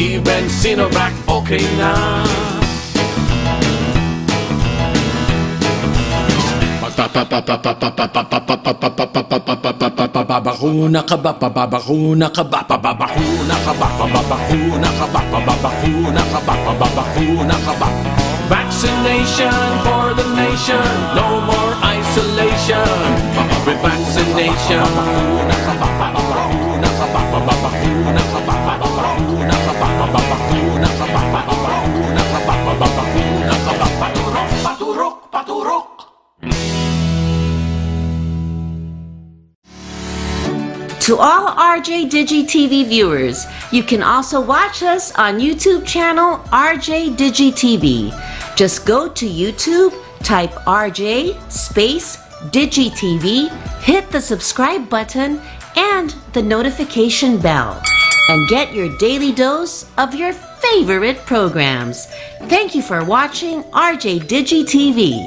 even Sinovac, okay na. Pababakuna ka ba, pababakuna ka ba, pababakuna ka ba, pababakuna ka ba, pababakuna ka ba, pababakuna ka ba. Vaccination for the nation, no more isolation. Revaccination. Pababakuna ka ba, pababakuna ka ba, pababakuna ka ba, pababakuna ka ba, pababakuna ka ba, pababakuna ka ba, pababakuna ka ba. Paturok, paturok, paturok. To all RJ Digi TV viewers, you can also watch us on YouTube channel RJ Digi TV. Just go to YouTube, type RJ space Digi TV, hit the subscribe button and the notification bell, and get your daily dose of your favorite programs. Thank you for watching RJ Digi TV.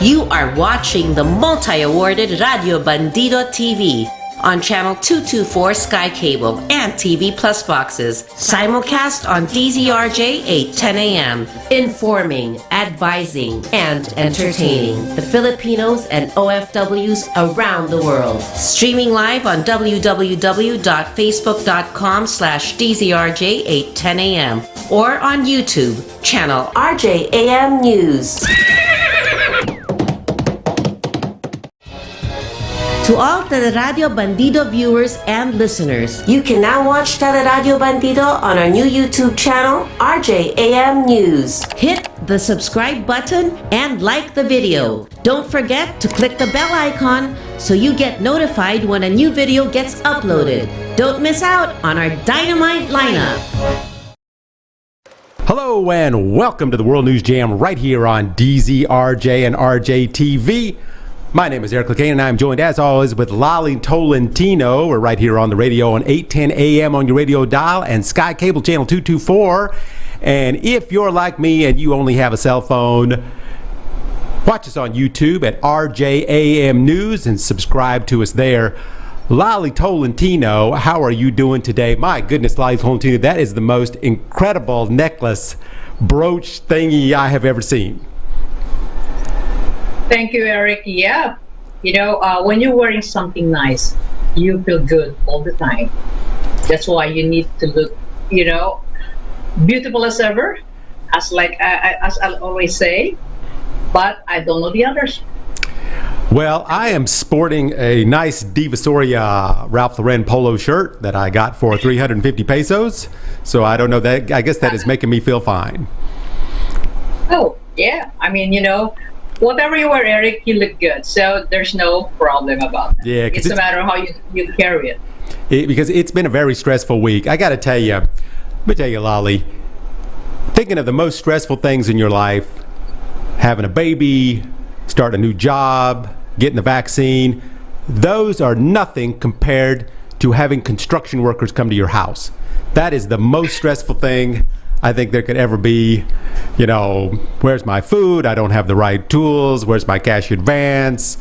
You are watching the multi-awarded Radio Bandido TV on channel 224 Sky Cable and TV Plus boxes. Simulcast on DZRJ 8:10 a.m. Informing, advising, and entertaining the Filipinos and OFWs around the world. Streaming live on www.facebook.com/DZRJ 8:10 a.m. or on YouTube, channel RJAM News. To all Teleradio Bandido viewers and listeners, you can now watch Teleradio Bandido on our new YouTube channel, RJAM News. Hit the subscribe button and like the video. Don't forget to click the bell icon so you get notified when a new video gets uploaded. Don't miss out on our dynamite lineup. Hello and welcome to the World News Jam right here on DZRJ and RJTV. My name is Eric Lecain, and I'm joined, as always, with Lolly Tolentino. We're right here on the radio on 810 a.m. on your radio dial and Sky Cable Channel 224. And if you're like me and you only have a cell phone, watch us on YouTube at RJAM News and subscribe to us there. Lolly Tolentino, how are you doing today? My goodness, Lolly Tolentino, that is the most incredible necklace brooch thingy I have ever seen. Thank you, Eric. Yeah, when you're wearing something nice, you feel good all the time. That's why you need to look, beautiful as ever, as I'll always say. But I don't know the others. Well, I am sporting a nice Divisoria Ralph Lauren polo shirt that I got for 350 pesos. So I don't know that. I guess that is making me feel fine. Oh yeah, whatever you wear, Eric, you look good. So there's no problem about that. Yeah, it's a matter of how you carry it. Because it's been a very stressful week. I got to tell you, Lolly, thinking of the most stressful things in your life, having a baby, starting a new job, getting the vaccine, those are nothing compared to having construction workers come to your house. That is the most stressful thing I think there could ever be. Where's my food? I don't have the right tools. Where's my cash advance?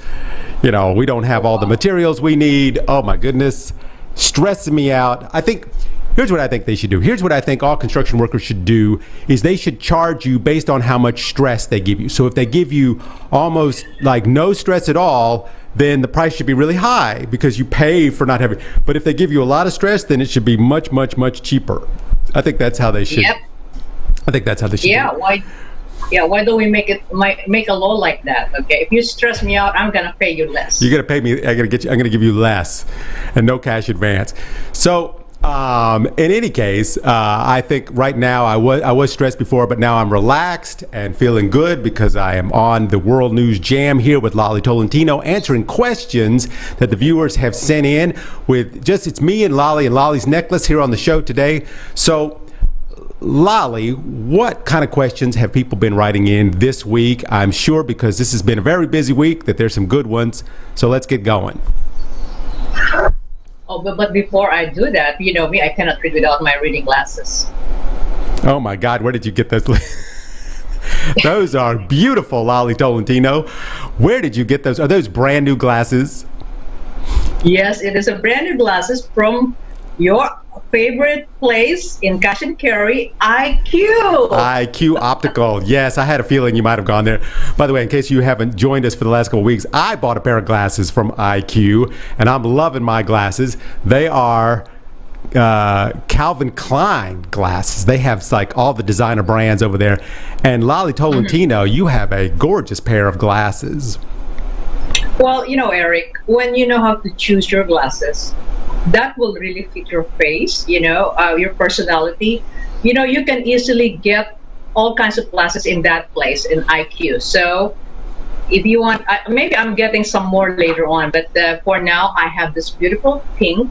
We don't have all the materials we need. Oh my goodness, stressing me out. Here's what I think they should do. Here's what I think all construction workers should do is they should charge you based on how much stress they give you. So if they give you almost like no stress at all, then the price should be really high because you pay for not having. But if they give you a lot of stress, then it should be much, much, much cheaper. I think that's how they should. Yep. I think that's how they should. Yeah. Do it. Why? Yeah. Why don't we make a law like that? Okay. If you stress me out, I'm gonna pay you less. You're gonna pay me. I'm gonna give you less, and no cash advance. So. In any case, I think right now I was stressed before, but now I'm relaxed and feeling good because I am on the World News Jam here with Lolly Tolentino, answering questions that the viewers have sent in. It's me and Lolly's necklace here on the show today. So, Lolly, what kind of questions have people been writing in this week? I'm sure because this has been a very busy week that there's some good ones. So let's get going. Oh, but before I do that, me, I cannot read without my reading glasses. Oh my God, where did you get those? Those are beautiful, Lolly Tolentino. Where did you get those? Are those brand new glasses? Yes, it is a brand new glasses from your favorite place in cash and carry, IQ. IQ Optical. Yes, I had a feeling you might have gone there. By the way, in case you haven't joined us for the last couple of weeks, I bought a pair of glasses from IQ, and I'm loving my glasses. They are Calvin Klein glasses. They have like all the designer brands over there. And Lolly Tolentino, you have a gorgeous pair of glasses. Well, Eric, when you know how to choose your glasses, that will really fit your face, your personality. You can easily get all kinds of glasses in that place in IQ. So if you want, maybe I'm getting some more later on, but for now, I have this beautiful pink.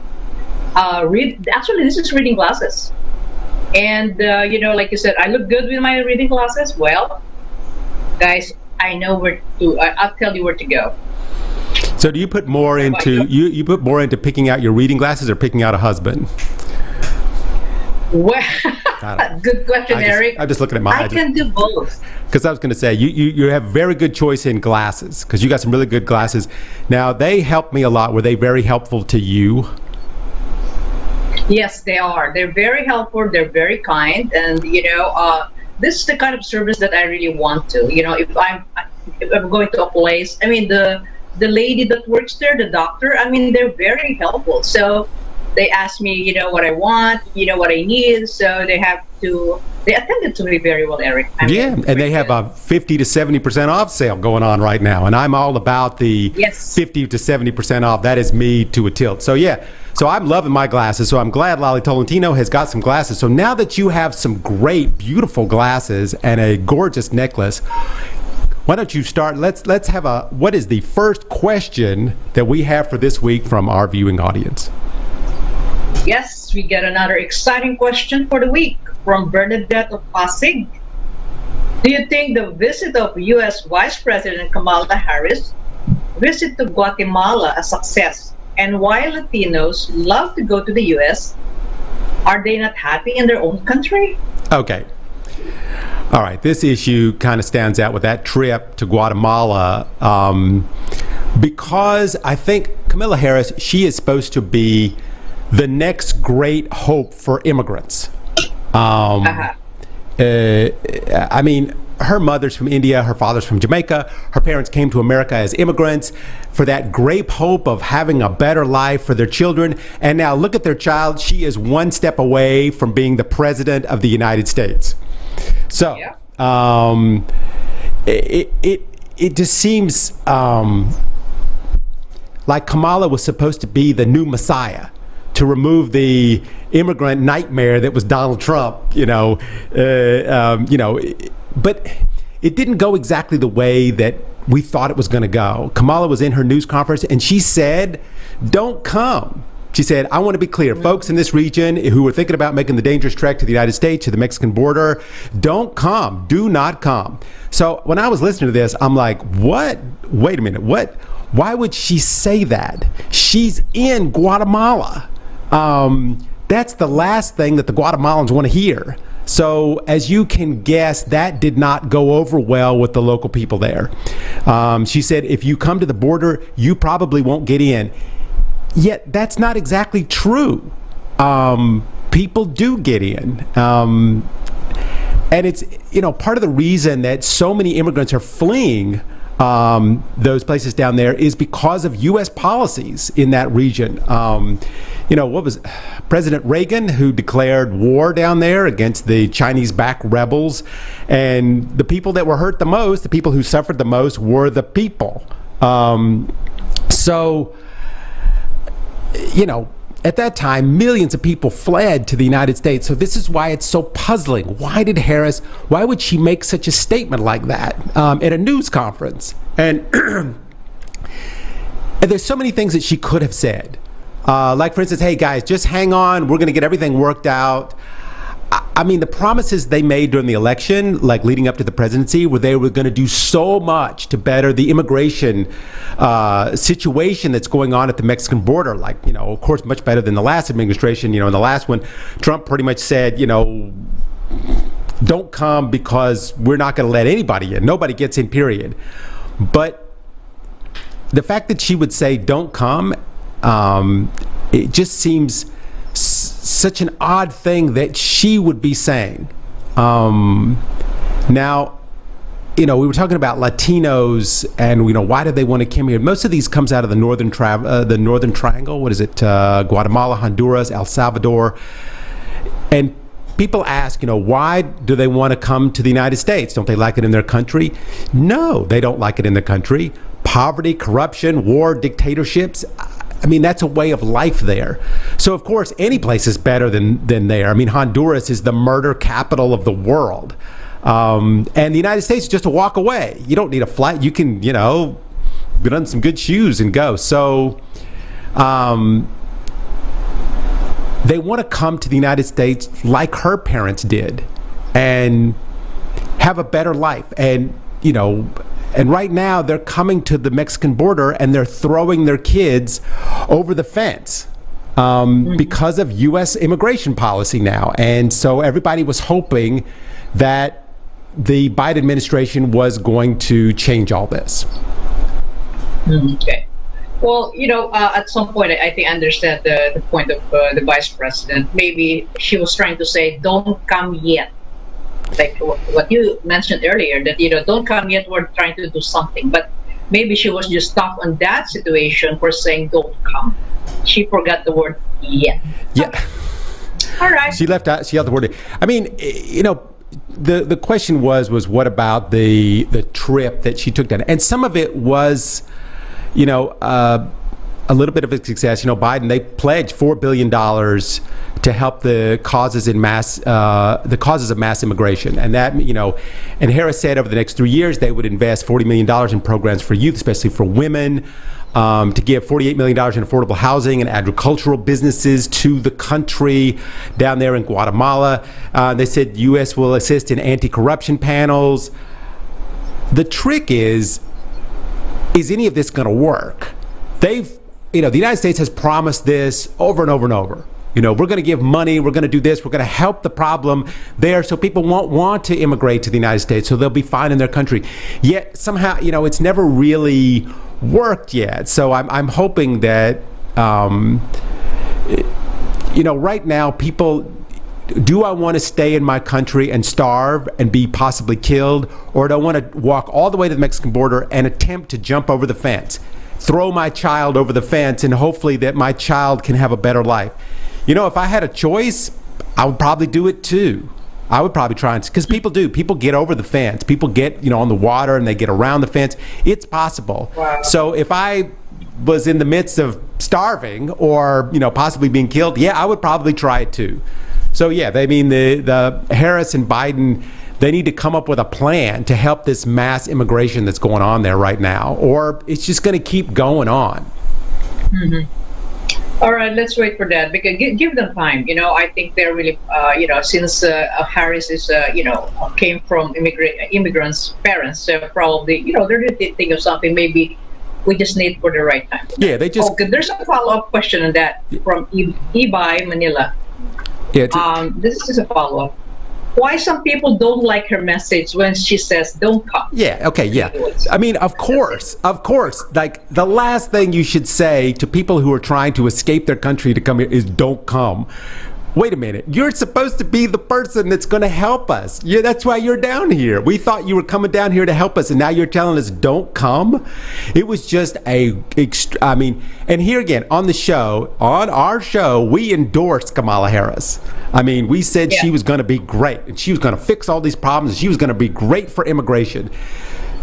Actually, this is reading glasses. And, like you said, I look good with my reading glasses. Well, guys, I know where to, I'll tell you where to go. So do you put more into you put more into picking out your reading glasses or picking out a husband? Well, good question, Eric. I'm just looking at my. I can do both. Because I was going to say you have very good choice in glasses because you got some really good glasses. Now they helped me a lot. Were they very helpful to you? Yes, they are. They're very helpful. They're very kind, and this is the kind of service that I really want to. If I'm going to a place, I mean the lady that works there, the doctor, I mean, they're very helpful. So they ask me, what I want, what I need. So they attended to me very well, Eric. And they have a 50 to 70% off sale going on right now. And I'm all about the 50 to 70% off. That is me to a tilt. So so I'm loving my glasses. So I'm glad Lolly Tolentino has got some glasses. So now that you have some great, beautiful glasses and a gorgeous necklace, why don't you start? Let's have what is the first question that we have for this week from our viewing audience? Yes, we get another exciting question for the week from Bernadette of Pasig. Do you think the visit of U.S. Vice President Kamala Harris visit to Guatemala a success? And why Latinos love to go to the U.S., are they not happy in their own country? Okay. All right, this issue kind of stands out with that trip to Guatemala because I think Kamala Harris, she is supposed to be the next great hope for immigrants. I mean, her mother's from India, her father's from Jamaica. Her parents came to America as immigrants for that great hope of having a better life for their children. And now look at their child. She is one step away from being the president of the United States. So, it just seems like Kamala was supposed to be the new Messiah to remove the immigrant nightmare that was Donald Trump, but it didn't go exactly the way that we thought it was going to go. Kamala was in her news conference and she said, "Don't come." She said, "I want to be clear, folks in this region who are thinking about making the dangerous trek to the United States, to the Mexican border, don't come, do not come." So when I was listening to this, I'm like, what? Wait a minute, what? Why would she say that? She's in Guatemala. That's the last thing that the Guatemalans want to hear. So as you can guess, that did not go over well with the local people there. She said, if you come to the border, you probably won't get in. Yet that's not exactly true. People do get in. And it's, part of the reason that so many immigrants are fleeing those places down there is because of U.S. policies in that region. What was President Reagan, who declared war down there against the Chinese-backed rebels, and the people that were hurt the most, the people who suffered the most, were the people. At that time, millions of people fled to the United States. So this is why it's so puzzling. Why would she make such a statement like that at a news conference? And, and there's so many things that she could have said. Like, for instance, hey, guys, just hang on. We're going to get everything worked out. I mean, the promises they made during the election, like leading up to the presidency, where they were going to do so much to better the immigration situation that's going on at the Mexican border. Like, of course, much better than the last administration. In the last one, Trump pretty much said, don't come because we're not going to let anybody in. Nobody gets in, period. But the fact that she would say, don't come, It just seems such an odd thing that she would be saying. Now, we were talking about Latinos and, why do they want to come here? Most of these comes out of the Northern Triangle. What is it? Guatemala, Honduras, El Salvador. And people ask, why do they want to come to the United States? Don't they like it in their country? No, they don't like it in their country. Poverty, corruption, war, dictatorships. I mean, that's a way of life there. So, of course, any place is better than there. I mean, Honduras is the murder capital of the world. And the United States is just a walk away. You don't need a flight. You can, get on some good shoes and go. So they want to come to the United States like her parents did and have a better life. And, and right now they're coming to the Mexican border and they're throwing their kids over the fence because of U.S. immigration policy now. And so everybody was hoping that the Biden administration was going to change all this. Okay. Well, at some point, I think I understand the point of the vice president. Maybe she was trying to say, don't come yet. Like what you mentioned earlier, that, don't come yet, we're trying to do something. But maybe she was just stuck on that situation for saying, don't come. She forgot the word yet. Yeah. All right. She left out the word. I mean, the question was what about the trip that she took down? And some of it was, a little bit of a success. Biden, they pledged $4 billion to help the causes of mass immigration. And that, and Harris said over the next 3 years, they would invest $40 million in programs for youth, especially for women, to give $48 million in affordable housing and agricultural businesses to the country down there in Guatemala. They said U.S. will assist in anti-corruption panels. The trick is any of this going to work? The United States has promised this over and over and over. We're going to give money, we're going to do this, we're going to help the problem there so people won't want to immigrate to the United States, so they'll be fine in their country. Yet somehow, it's never really worked yet. So I'm hoping that, right now people, do I want to stay in my country and starve and be possibly killed, or do I want to walk all the way to the Mexican border and attempt to jump over the fence, throw my child over the fence, and hopefully that my child can have a better life? If I had a choice, I would probably do it too. I would probably try and, because people get over the fence. People get, on the water and they get around the fence. It's possible. Wow. So if I was in the midst of starving or, possibly being killed, yeah, I would probably try it too. So yeah, the Harris and Biden, they need to come up with a plan to help this mass immigration that's going on there right now, or it's just going to keep going on. Mm-hmm. All right, let's wait for that, because give them time. I think they're really, since Harris is, came from immigrants' parents, probably, they're really thinking of something. Maybe we just need for the right time. Yeah, they just. Okay, there's a follow-up question on that from Ibay, Manila. Yeah. This is a follow-up. Why some people don't like her message when she says don't come? Yeah, okay, yeah. I mean, of course. Like, the last thing you should say to people who are trying to escape their country to come here is don't come. Wait a minute. You're supposed to be the person that's going to help us. Yeah, that's why you're down here. We thought you were coming down here to help us, and now you're telling us don't come? It was just and here again, on our show, we endorsed Kamala Harris. I mean, we said she was going to be great, and she was going to fix all these problems, and she was going to be great for immigration.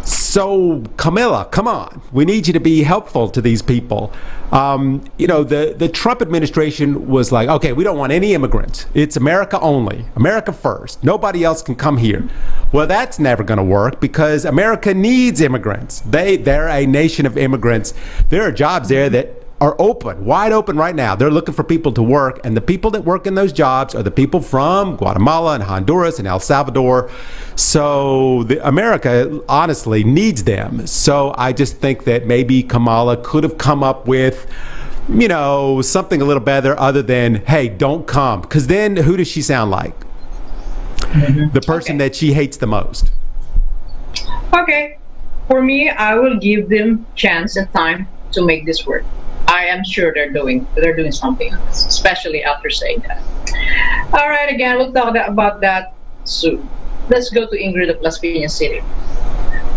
So, Camilla, come on. We need you to be helpful to these people. The Trump administration was like, okay, we don't want any immigrants. It's America only. America first. Nobody else can come here. Well, that's never going to work, because America needs immigrants. They're a nation of immigrants. There are jobs there that are wide open right now. They're looking for people to work, and the people that work in those jobs are the people from Guatemala and Honduras and El Salvador. So America honestly needs them. So I just think that maybe Kamala could have come up with, something a little better other than, hey, don't come. Because then who does she sound like? Mm-hmm. The person that she hates the most. Okay. For me, I will give them chance and time to make this work. I am sure they're doing something on this, especially after saying that. All right, again, we'll talk about that soon. Let's go to Ingrid of Las Piñas City.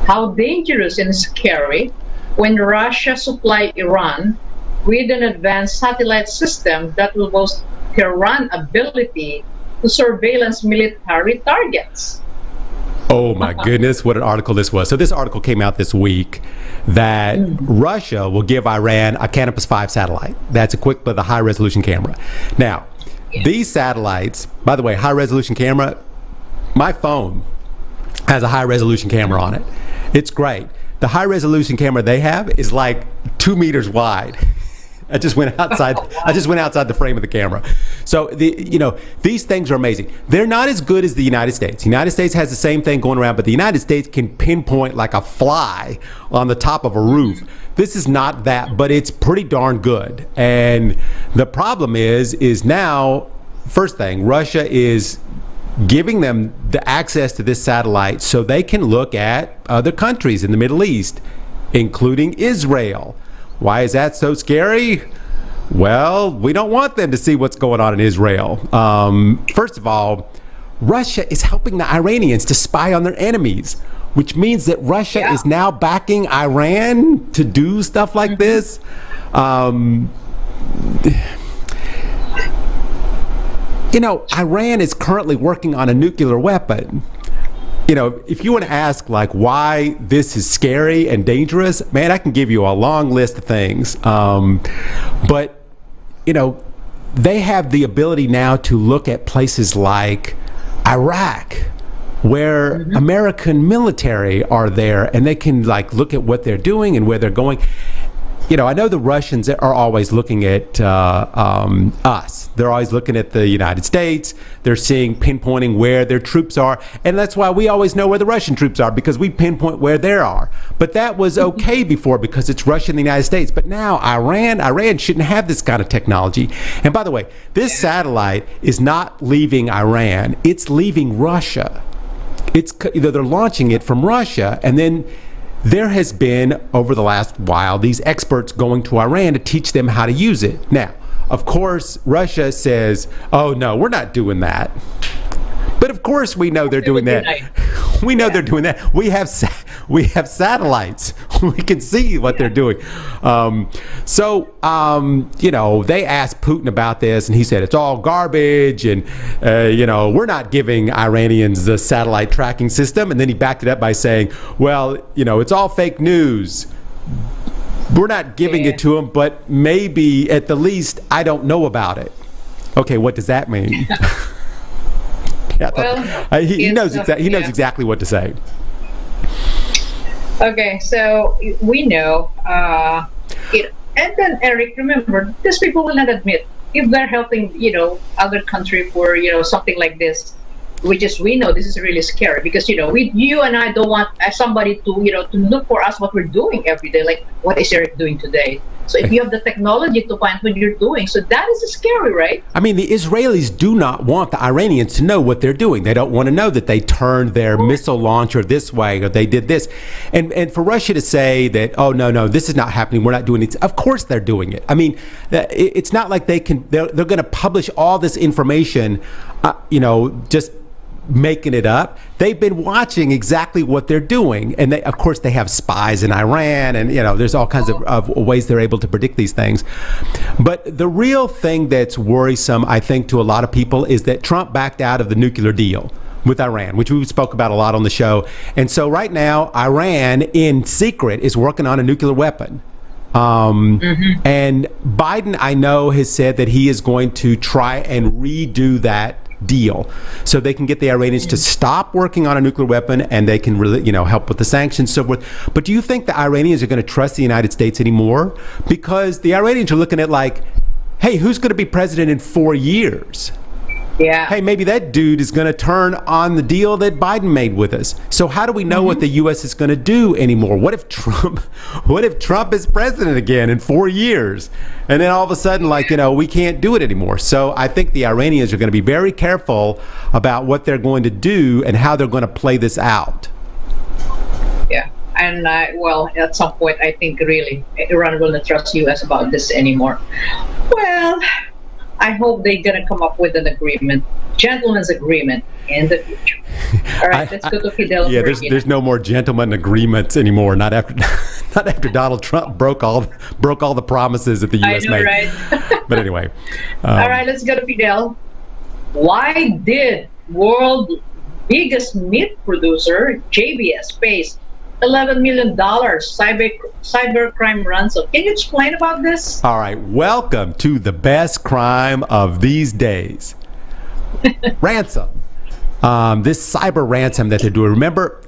How dangerous and scary when Russia supply Iran with an advanced satellite system that will boast Tehran ability to surveillance military targets. Oh my goodness, what an article this was. So this article came out this week that Russia will give Iran a Canopus 5 satellite that's equipped with a high resolution camera. Now, these satellites, by the way, high resolution camera, my phone has a high resolution camera on it. It's great. The high resolution camera they have is like 2 meters wide. I just went outside. I just went outside the frame of the camera. So these things are amazing. They're not as good as the United States. The United States has the same thing going around, but the United States can pinpoint like a fly on the top of a roof. This is not that, but it's pretty darn good. And the problem is now, first thing, Russia is giving them the access to this satellite so they can look at other countries in the Middle East, including Israel. Why is that so scary? Well, we don't want them to see what's going on in Israel. First of all, Russia is helping the Iranians to spy on their enemies, which means that Russia is now backing Iran to do stuff like this. Iran is currently working on a nuclear weapon. If you want to ask like why this is scary and dangerous, man, I can give you a long list of things. But they have the ability now to look at places like Iraq, where American military are there, and they can like look at what they're doing and where they're going. I know the Russians are always looking at us. They're always looking at the United States. They're pinpointing where their troops are. And that's why we always know where the Russian troops are, because we pinpoint where they are. But that was okay before because it's Russia and the United States. But now Iran shouldn't have this kind of technology. And by the way, this satellite is not leaving Iran. It's leaving Russia. They're launching it from Russia, and then there has been, over the last while, these experts going to Iran to teach them how to use it. Now, of course, Russia says, oh, no, we're not doing that. But of course, we know they're doing that. We know they're doing that. We have satellites. We can see what they're doing. They asked Putin about this, and he said it's all garbage, and we're not giving Iranians the satellite tracking system. And then he backed it up by saying, well, it's all fake news. We're not giving it to them, but maybe at the least I don't know about it. Okay, what does that mean? He knows exactly what to say. Okay, so we know it. And then, Eric, remember, these people will not admit if they're helping, other country for, something like this, which is, we know this is really scary because, you and I don't want somebody to, to look for us what we're doing every day. Like, what is Eric doing today? So if you have the technology to find what you're doing, so that is scary, right? I mean, the Israelis do not want the Iranians to know what they're doing. They don't want to know that they turned their missile launcher this way or they did this. And for Russia to say that, oh, no, this is not happening, we're not doing it. Of course they're doing it. I mean, it's not like they're going to publish all this information, just making it up. They've been watching exactly what they're doing, and of course they have spies in Iran, and there's all kinds of ways they're able to predict these things. But the real thing that's worrisome, I think, to a lot of people is that Trump backed out of the nuclear deal with Iran, which we spoke about a lot on the show. And so right now Iran in secret is working on a nuclear weapon. And Biden, I know, has said that he is going to try and redo that deal so they can get the Iranians to stop working on a nuclear weapon, and they can really help with the sanctions, so forth. But do you think the Iranians are going to trust the United States anymore? Because the Iranians are looking at like, hey, who's going to be president in 4 years? Yeah. Hey, maybe that dude is going to turn on the deal that Biden made with us. So how do we know what the U.S. is going to do anymore? What if Trump is president again in 4 years? And then all of a sudden, we can't do it anymore. So I think the Iranians are going to be very careful about what they're going to do and how they're going to play this out. Yeah, I And well, at some point, I think really Iran will not trust U.S. about this anymore. Well, I hope they're gonna come up with an agreement, gentleman's agreement, in the future. All right, let's go to Fidel. Yeah, there's no more gentleman agreements anymore. Not after not after Donald Trump broke all the promises that the U.S. I know, made. right? But anyway, all right, let's go to Fidel. Why did world biggest meat producer JBS face $11 million cybercrime ransom? Can you explain about this? All right, welcome to the best crime of these days. Ransom. This cyber ransom that they're doing. Remember,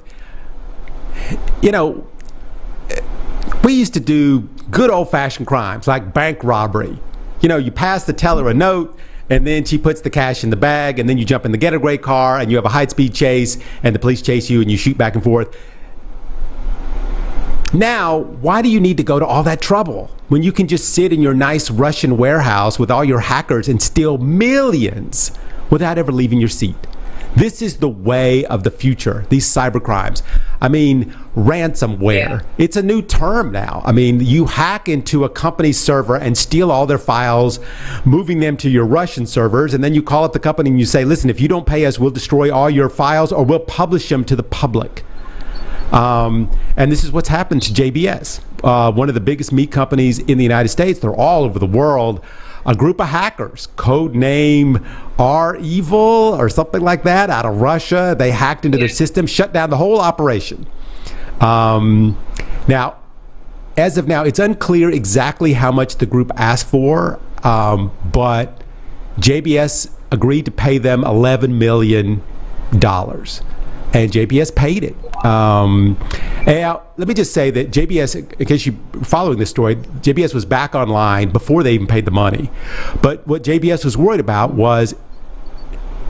we used to do good old-fashioned crimes like bank robbery. You pass the teller a note, and then she puts the cash in the bag, and then you jump in the getaway car, and you have a high-speed chase, and the police chase you, and you shoot back and forth. Now, why do you need to go to all that trouble when you can just sit in your nice Russian warehouse with all your hackers and steal millions without ever leaving your seat? This is the way of the future, these cyber crimes. I mean, ransomware. Yeah. It's a new term now. I mean, you hack into a company's server and steal all their files, moving them to your Russian servers, and then you call up the company and you say, listen, if you don't pay us, we'll destroy all your files or we'll publish them to the public. And this is what's happened to JBS, one of the biggest meat companies in the United States. They're all over the world. A group of hackers, code name R-Evil or something like that, out of Russia. They hacked into their system, shut down the whole operation. Now, as of now, it's unclear exactly how much the group asked for, but JBS agreed to pay them $11 million. And JBS paid it. And now, let me just say that JBS, in case you're following this story, JBS was back online before they even paid the money. But what JBS was worried about was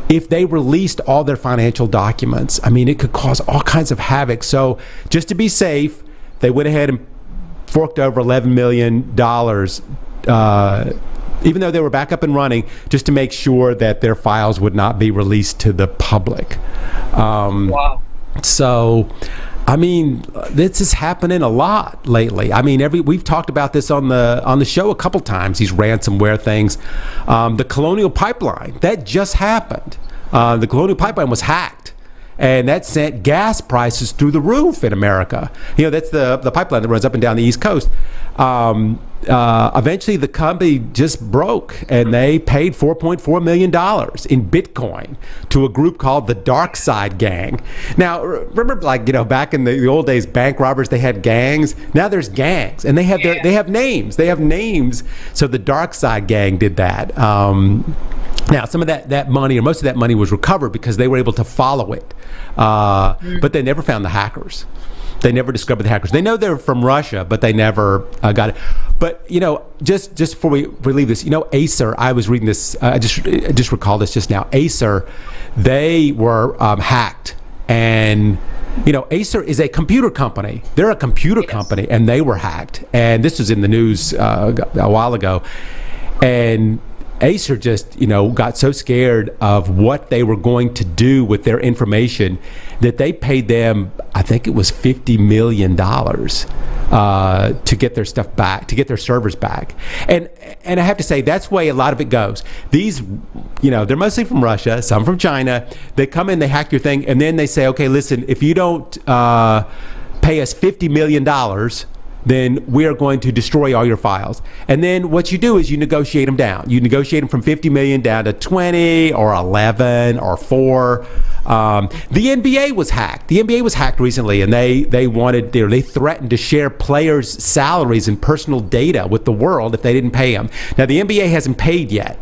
if they released all their financial documents, I mean, it could cause all kinds of havoc. So just to be safe, they went ahead and forked over $11 million, even though they were back up and running, just to make sure that their files would not be released to the public. Wow. So, I mean, this is happening a lot lately. I mean, we've talked about this on the show a couple times, these ransomware things. The Colonial Pipeline, that just happened. The Colonial Pipeline was hacked, and that sent gas prices through the roof in America. That's the pipeline that runs up and down the East Coast. Eventually, the company just broke, and they paid $4.4 million in Bitcoin to a group called the Dark Side Gang. Now, remember, back in the old days, bank robbers, they had gangs. Now there's gangs, and they have names. They have names. So the Dark Side Gang did that. Now, some of that money, or most of that money, was recovered because they were able to follow it. But they never found the hackers. They never discovered the hackers. They know they're from Russia, but they never got it. But, just before we leave this, Acer, I was reading this, I just recalled this just now. Acer, they were hacked. And, Acer is a computer company. They're a computer company, and they were hacked. And this was in the news a while ago. And Acer just, got so scared of what they were going to do with their information that they paid them, I think it was $50 million to get their stuff back, to get their servers back. And I have to say, that's the way a lot of it goes. These, they're mostly from Russia, some from China. They come in, they hack your thing, and then they say, okay, listen, if you don't pay us $50 million, then we are going to destroy all your files. And then what you do is you negotiate them down. You negotiate them from 50 million down to 20 or 11 or 4. The NBA was hacked. The NBA was hacked recently, and they threatened to share players' salaries and personal data with the world if they didn't pay them. Now, the NBA hasn't paid yet.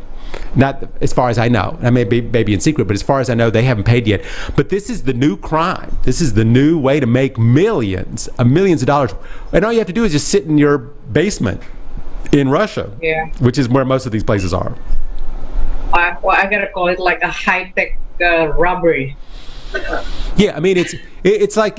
Not as far as I know. I may be in secret, but as far as I know, they haven't paid yet. But this is the new crime. This is the new way to make millions of dollars. And all you have to do is just sit in your basement in Russia, which is where most of these places are. I gotta call it like a high-tech robbery. Yeah, I mean it's like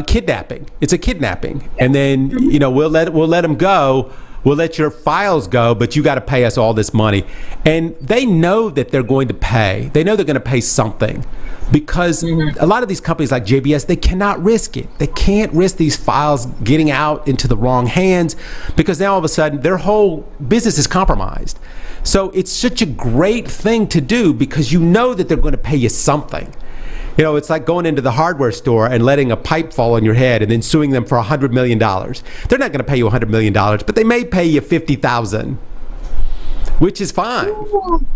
kidnapping. It's a kidnapping, and then we'll let them go. we'll let your files go, but you got to pay us all this money. And they know that they're going to pay. They know they're going to pay something because a lot of these companies like JBS, they cannot risk it. They can't risk these files getting out into the wrong hands because now all of a sudden their whole business is compromised. So it's such a great thing to do because you know that they're going to pay you something. You know, it's like going into the hardware store and letting a pipe fall on your head and then suing them for $100 million. They're not going to pay you $100 million, but they may pay you $50,000, which is fine.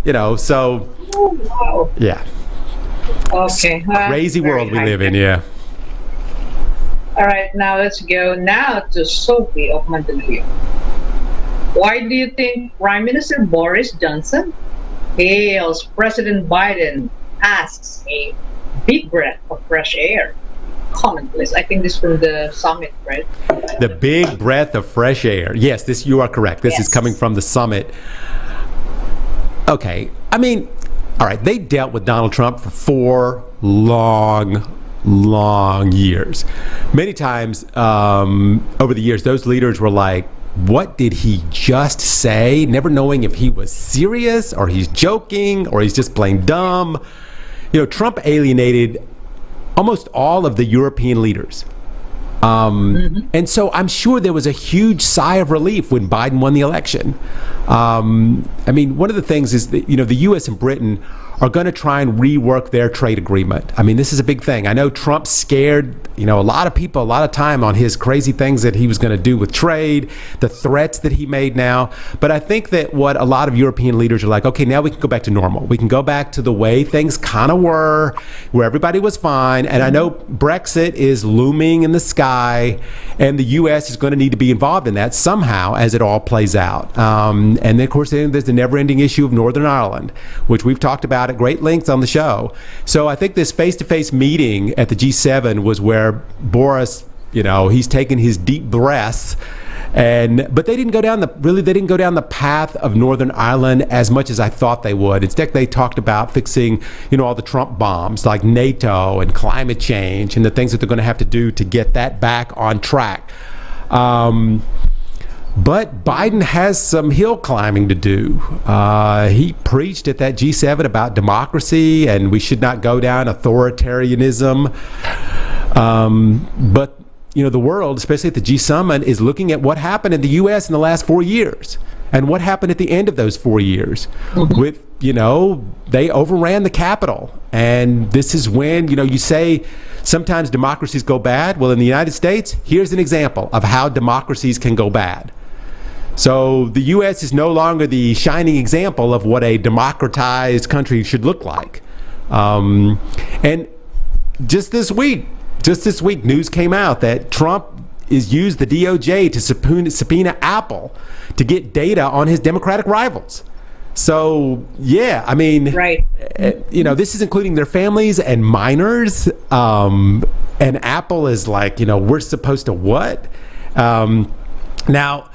You know, so, yeah. Okay. Crazy world we live in, yeah. All right, now let's go now to Sophie of Mandaluyong. Why do you think Prime Minister Boris Johnson hails President Biden, asks a big breath of fresh air? Comment, please. I think this from the summit, right? The big breath of fresh air. Yes, this you are correct. This is coming from the summit. Okay, I mean, all right, they dealt with Donald Trump for 4 long years. Many times over the years, those leaders were like, what did he just say? Never knowing if he was serious or he's joking or he's just plain dumb. You know, Trump alienated almost all of the European leaders. And so I'm sure there was a huge sigh of relief when Biden won the election. I mean, one of the things is that, you know, the U.S. and Britain are going to try and rework their trade agreement. I mean, this is a big thing. I know Trump scared, you know, a lot of people a lot of time on his crazy things that he was going to do with trade, the threats that he made now. But I think that what a lot of European leaders are like, okay, now we can go back to normal. We can go back to the way things kind of were, where everybody was fine. And I know Brexit is looming in the sky, and the U.S. is going to need to be involved in that somehow as it all plays out. And then, of course, there's the never-ending issue of Northern Ireland, which we've talked about at great lengths on the show. So I think this face-to-face meeting at the G7 was where Boris, you know, he's taken his deep breaths, but they didn't go down the path of Northern Ireland as much as I thought they would. Instead, they talked about fixing, you know, all the Trump bombs like NATO and climate change and the things that they're going to have to do to get that back on track. But Biden has some hill climbing to do. He preached at that G7 about democracy, and we should not go down authoritarianism. But, you know, the world, especially at the G7, is looking at what happened in the U.S. in the last 4 years and what happened at the end of those 4 years with, you know, they overran the Capitol. And this is when, you know, you say sometimes democracies go bad. Well, in the United States, here's an example of how democracies can go bad. So the U.S. is no longer the shining example of what a democratized country should look like. And just this week, news came out that Trump is used the DOJ to subpoena Apple to get data on his Democratic rivals. So, yeah, I mean, right. You know, this is including their families and minors. And Apple is like, you know, we're supposed to what? Now,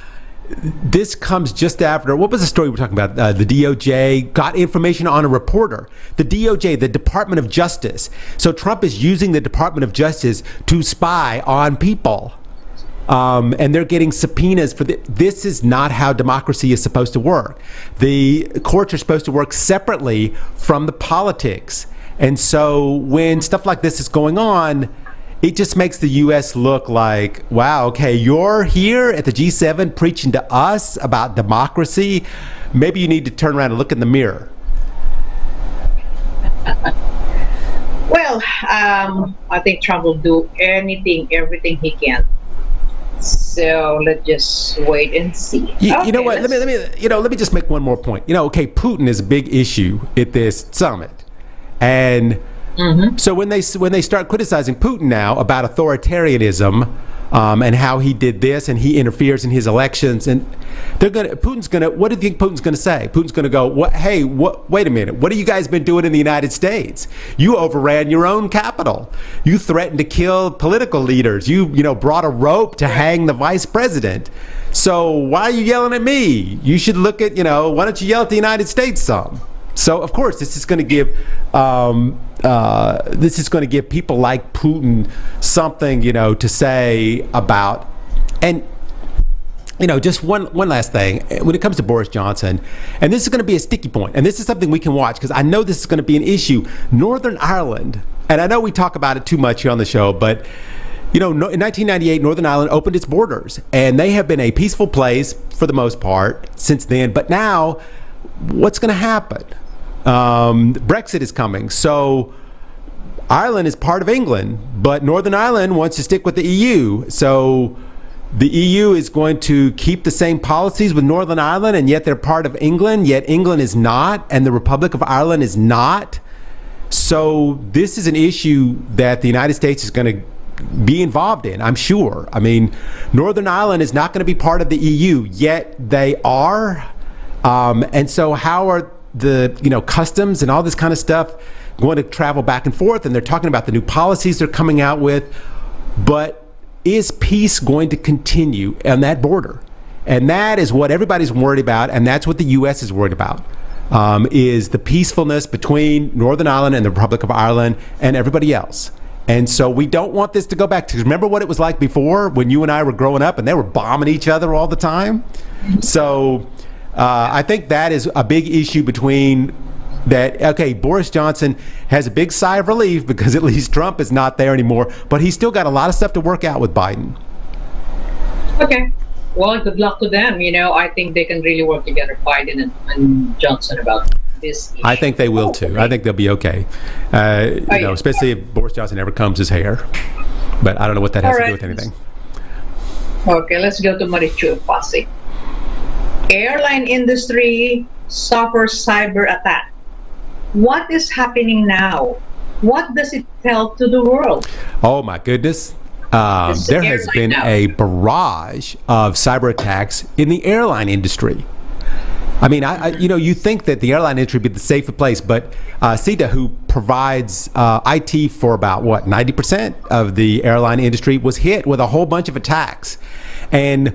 this comes just after, what was the story we're talking about? The DOJ got information on a reporter. The DOJ, the Department of Justice. So Trump is using the Department of Justice to spy on people. And they're getting subpoenas for this is not how democracy is supposed to work. The courts are supposed to work separately from the politics. And so when stuff like this is going on, it just makes the U.S. look like, wow, okay, you're here at the G7 preaching to us about democracy. Maybe you need to turn around and look in the mirror. Well, I think Trump will do everything he can. So let's just wait and see. You know what? Let me just make one more point. You know, okay, Putin is a big issue at this summit, and so when they start criticizing Putin now about authoritarianism and how he did this and he interferes in his elections, and what do you think Putin's gonna say? Putin's gonna go, wait a minute, what have you guys been doing in the United States? You overran your own capital. You threatened to kill political leaders. You brought a rope to hang the vice president. So why are you yelling at me? You should look at, why don't you yell at the United States some? So of course this is going to give people like Putin something to say about, and just one last thing. When it comes to Boris Johnson, and this is going to be a sticky point, and this is something we can watch because I know this is going to be an issue. Northern Ireland, and I know we talk about it too much here on the show, but in 1998, Northern Ireland opened its borders, and they have been a peaceful place for the most part since then. But now, what's going to happen? Brexit is coming, so Ireland is part of England, but Northern Ireland wants to stick with the EU. So the EU is going to keep the same policies with Northern Ireland, and yet they're part of England, yet England is not, and the Republic of Ireland is not. So this is an issue that the United States is going to be involved in, I'm sure. I mean, Northern Ireland is not going to be part of the EU, yet they are. And so how are the customs and all this kind of stuff going to travel back and forth? And they're talking about the new policies they're coming out with. But is peace going to continue on that border? And that is what everybody's worried about, and that's what the U.S. is worried about, is the peacefulness between Northern Ireland and the Republic of Ireland and everybody else. And so we don't want this to go back to, remember what it was like before when you and I were growing up and they were bombing each other all the time? So I think that is a big issue between that. Okay, Boris Johnson has a big sigh of relief because at least Trump is not there anymore, but he's still got a lot of stuff to work out with Biden. Okay. Well, good luck to them. I think they can really work together, Biden and Johnson, about this issue. I think they will too. I think they'll be okay. Especially if Boris Johnson ever combs his hair. But I don't know what that has to do with anything. Okay, let's go to Marichu Pasi. Airline industry suffers cyber attack. What is happening now? What does it tell to the world? Oh my goodness. There has been a barrage of cyber attacks in the airline industry. I mean, you think that the airline industry would be the safer place, but CETA, who provides IT for about 90% of the airline industry, was hit with a whole bunch of attacks. And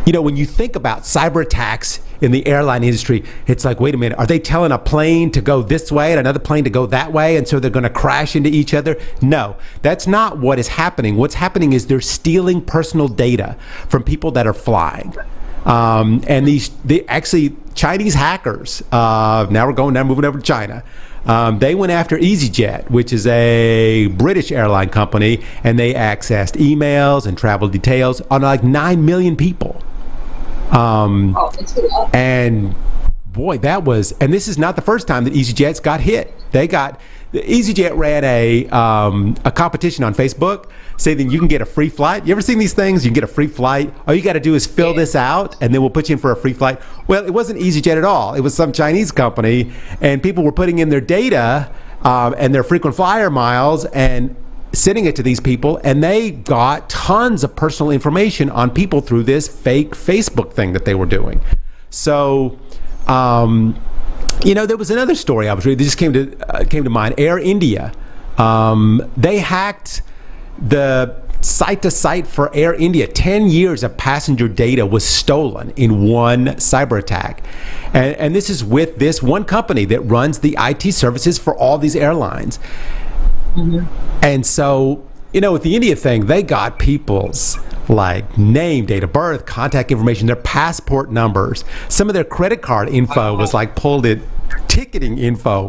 when you think about cyber attacks in the airline industry, it's like, wait a minute, are they telling a plane to go this way and another plane to go that way, and so they're going to crash into each other? No, that's not what is happening. What's happening is they're stealing personal data from people that are flying. And actually Chinese hackers, now moving over to China. They went after EasyJet, which is a British airline company, and they accessed emails and travel details on like 9 million people. That's a lot. And boy, and this is not the first time that EasyJet's got hit. EasyJet ran a competition on Facebook saying that you can get a free flight. You ever seen these things? You can get a free flight. All you got to do is fill this out, and then we'll put you in for a free flight. Well, it wasn't EasyJet at all. It was some Chinese company, and people were putting in their data and their frequent flyer miles and sending it to these people, and they got tons of personal information on people through this fake Facebook thing that they were doing. So, there was another story I was reading that just came to mind. Air India, they hacked the site-to-site for Air India. 10 years of passenger data was stolen in one cyber attack. And this is with this one company that runs the IT services for all these airlines. Mm-hmm. And so, with the India thing, they got people's name, date of birth, contact information, their passport numbers. Some of their credit card info was pulled in, ticketing info.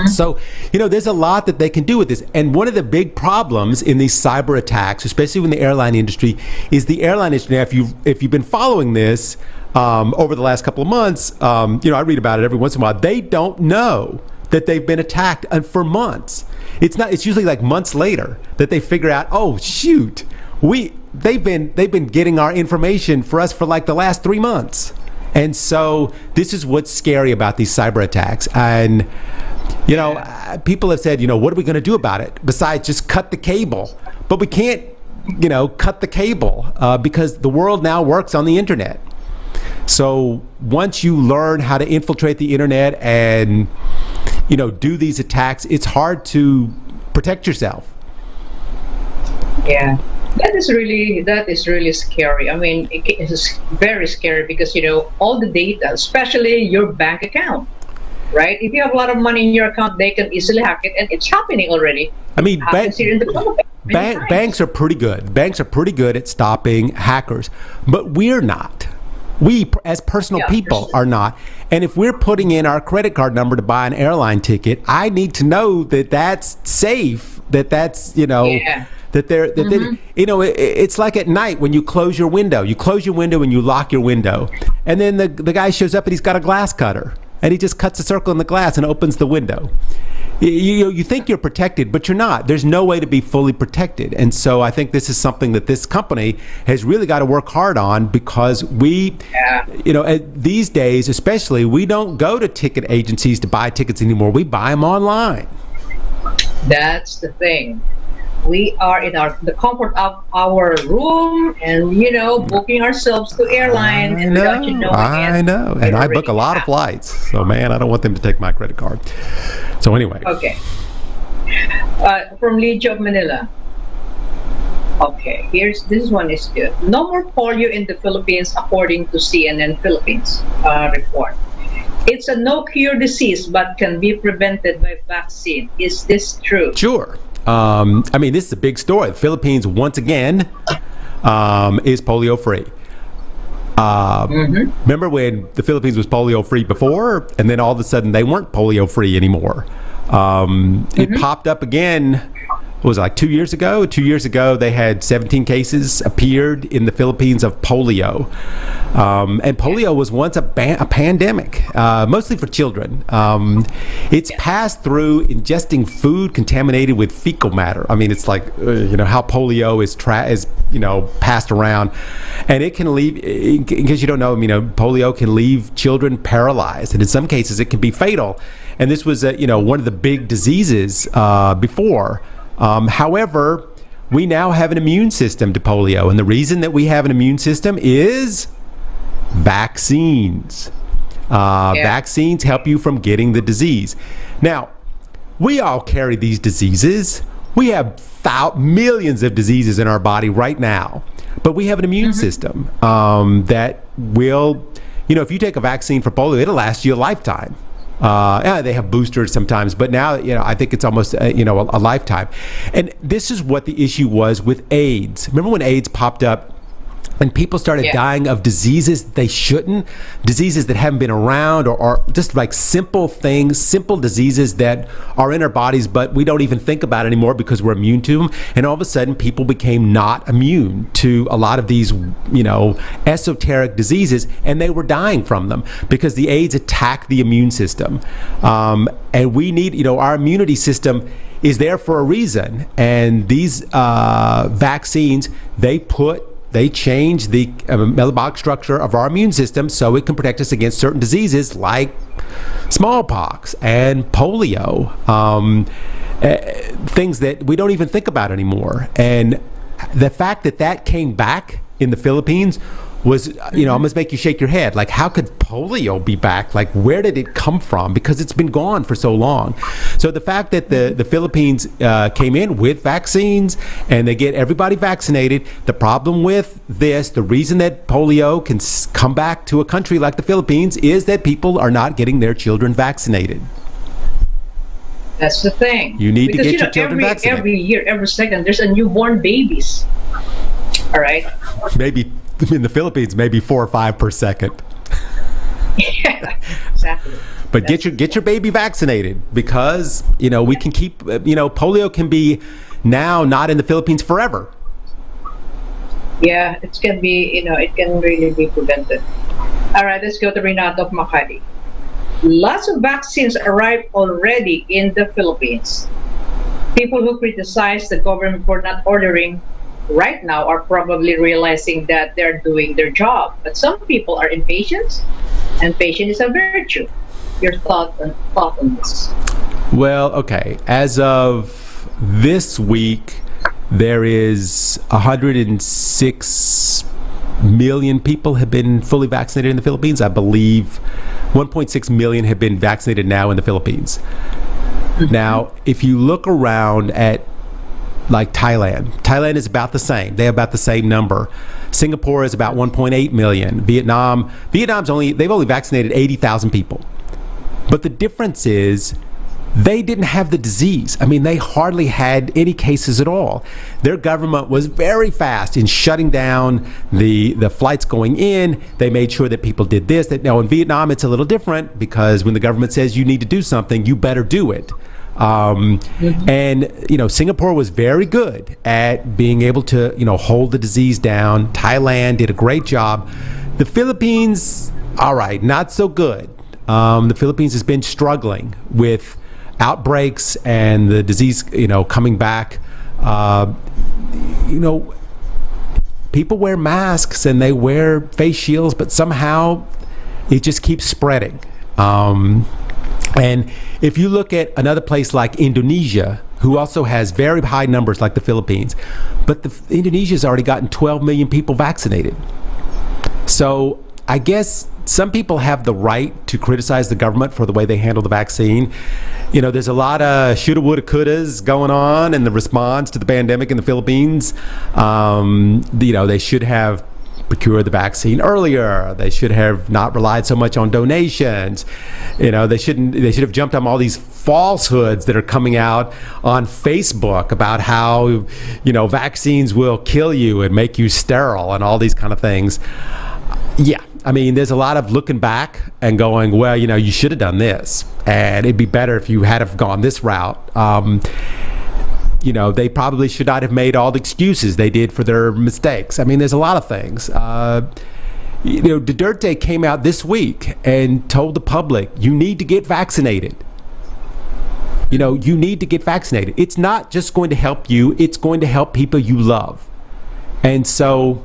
So, there's a lot that they can do with this. And one of the big problems in these cyber attacks, especially in the airline industry, is the airline industry. Now, if you've been following this over the last couple of months, I read about it every once in a while. They don't know that they've been attacked for months. It's usually months later that they figure out, oh shoot, they've been getting our information for us for the last 3 months. And so this is what's scary about these cyber attacks. And people have said, what are we going to do about it besides just cut the cable? But we can't, cut the cable because the world now works on the internet. So once you learn how to infiltrate the internet and do these attacks, it's hard to protect yourself. Yeah, that is really scary. I mean, it is very scary because all the data, especially your bank account, right? If you have a lot of money in your account, they can easily hack it, and it's happening already. I mean, here in the Philippines. many times. banks are pretty good. Banks are pretty good at stopping hackers, but we're not. We, as personal people, are not. And if we're putting in our credit card number to buy an airline ticket, I need to know that that's safe. That's that they're it's like at night when you close your window. You close your window and you lock your window, and then the guy shows up and he's got a glass cutter and he just cuts a circle in the glass and opens the window. You think you're protected, but you're not. There's no way to be fully protected. And so I think this is something that this company has really got to work hard on, because these days especially, we don't go to ticket agencies to buy tickets anymore. We buy them online. That's the thing. We are in the comfort of our room and, booking ourselves to airline. I know. And I book a lot of flights. So, man, I don't want them to take my credit card. So, anyway. Okay. From Lijo of Manila. Okay, this one is good. No more polio in the Philippines, according to CNN Philippines report. It's a no-cure disease, but can be prevented by vaccine. Is this true? Sure. This is a big story. The Philippines, once again, is polio-free. Remember when the Philippines was polio-free before, and then all of a sudden they weren't polio-free anymore? It popped up again. What was it, like 2 years ago? 2 years ago, they had 17 cases appeared in the Philippines of polio. And polio was once a pandemic, mostly for children. It's passed through ingesting food contaminated with fecal matter. I mean, it's like, how polio is passed around. And it can leave, in case you don't know, polio can leave children paralyzed. And in some cases, it can be fatal. And this was, one of the big diseases before. However, we now have an immune system to polio, and the reason that we have an immune system is vaccines. Vaccines help you from getting the disease. Now, we all carry these diseases. We have millions of diseases in our body right now, but we have an immune system that will, if you take a vaccine for polio, it'll last you a lifetime. They have boosters sometimes, but now, I think it's almost, a lifetime. And this is what the issue was with AIDS. Remember when AIDS popped up and people started dying of diseases they shouldn't, diseases that haven't been around, or just like simple things, simple diseases that are in our bodies, but we don't even think about anymore because we're immune to them. And all of a sudden, people became not immune to a lot of these, esoteric diseases, and they were dying from them because the AIDS attacked the immune system. And we need, our immunity system is there for a reason. And these vaccines, they change the metabolic structure of our immune system so it can protect us against certain diseases like smallpox and polio, things that we don't even think about anymore. And the fact that came back in the Philippines was, almost make you shake your head. Like, how could polio be back? Like, where did it come from? Because it's been gone for so long. So the fact that the Philippines came in with vaccines and they get everybody vaccinated, the problem with this, the reason that polio can come back to a country like the Philippines is that people are not getting their children vaccinated. That's the thing. You need to get your children vaccinated. Every year, every second, there's a newborn babies. All right? Maybe in the Philippines, maybe 4 or 5 per second. Yeah, exactly. But get your baby vaccinated, because we can keep polio can be now not in the Philippines forever. Yeah, it can be it can really be prevented. All right, let's go to Renato of Makati. Lots of vaccines arrived already in the Philippines. People who criticize the government for not ordering right now are probably realizing that they're doing their job. But some people are impatient, and patience is a virtue. Your thought on this? Well, okay. As of this week, there is 106 million people have been fully vaccinated in the Philippines. I believe 1.6 million have been vaccinated now in the Philippines. Now, if you look around at like Thailand is about the same. They have about the same number. Singapore is about 1.8 million. Vietnam's they've only vaccinated 80,000 people. But the difference is they didn't have the disease. I mean, they hardly had any cases at all. Their government was very fast in shutting down the flights going in. They made sure that people did this. That now in Vietnam, it's a little different because when the government says you need to do something, you better do it. And, Singapore was very good at being able to, hold the disease down. Thailand did a great job. The Philippines, all right, not so good. The Philippines has been struggling with outbreaks and the disease, coming back. People wear masks and they wear face shields, but somehow it just keeps spreading. And if you look at another place like Indonesia, who also has very high numbers like the Philippines, but Indonesia's already gotten 12 million people vaccinated. So I guess some people have the right to criticize the government for the way they handle the vaccine. There's a lot of shoulda, woulda, couldas going on in the response to the pandemic in the Philippines. They should have procured the vaccine earlier. They should have not relied so much on donations. They should have jumped on all these falsehoods that are coming out on Facebook about how, vaccines will kill you and make you sterile and all these kind of things. Yeah. I mean, there's a lot of looking back and going, well, you should have done this, and it'd be better if you had have gone this route. They probably should not have made all the excuses they did for their mistakes. I mean, there's a lot of things. Duterte came out this week and told the public, you need to get vaccinated. You need to get vaccinated. It's not just going to help you, it's going to help people you love. And so,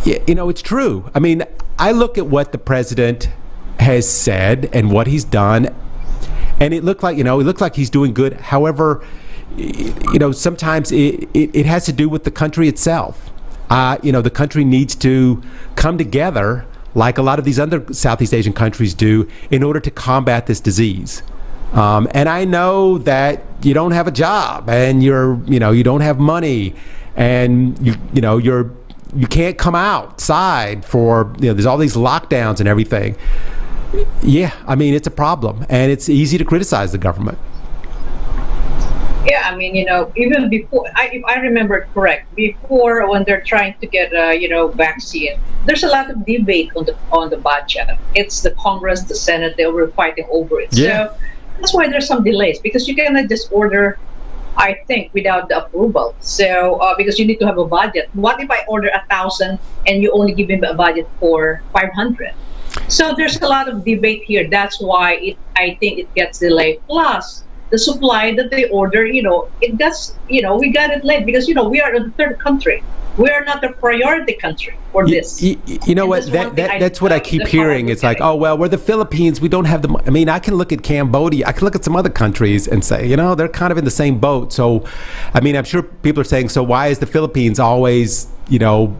it's true. I mean, I look at what the president has said and what he's done, and it looked like he's doing good. However, sometimes it has to do with the country itself. The country needs to come together like a lot of these other Southeast Asian countries do in order to combat this disease. And I know that you don't have a job and you don't have money and you can't come outside for, there's all these lockdowns and everything. Yeah, I mean, it's a problem, and it's easy to criticize the government. Yeah, I mean, even before, if I remember correct, before when they're trying to get vaccine, there's a lot of debate on the budget. It's the Congress, the Senate, they were fighting over it. Yeah. So that's why there's some delays, because you cannot just order, I think, without the approval. So because you need to have a budget. What if I order 1,000 and you only give me a budget for 500? So there's a lot of debate here. That's why I think it gets delayed. Plus, the supply that they order, it gets, we got it late because, we are a third country. We are not a priority country for this. You know what? That's what I keep hearing. It's like, oh, well, we're the Philippines. We don't have the. I mean, I can look at Cambodia. I can look at some other countries and say, they're kind of in the same boat. So, I mean, I'm sure people are saying, so why is the Philippines always, the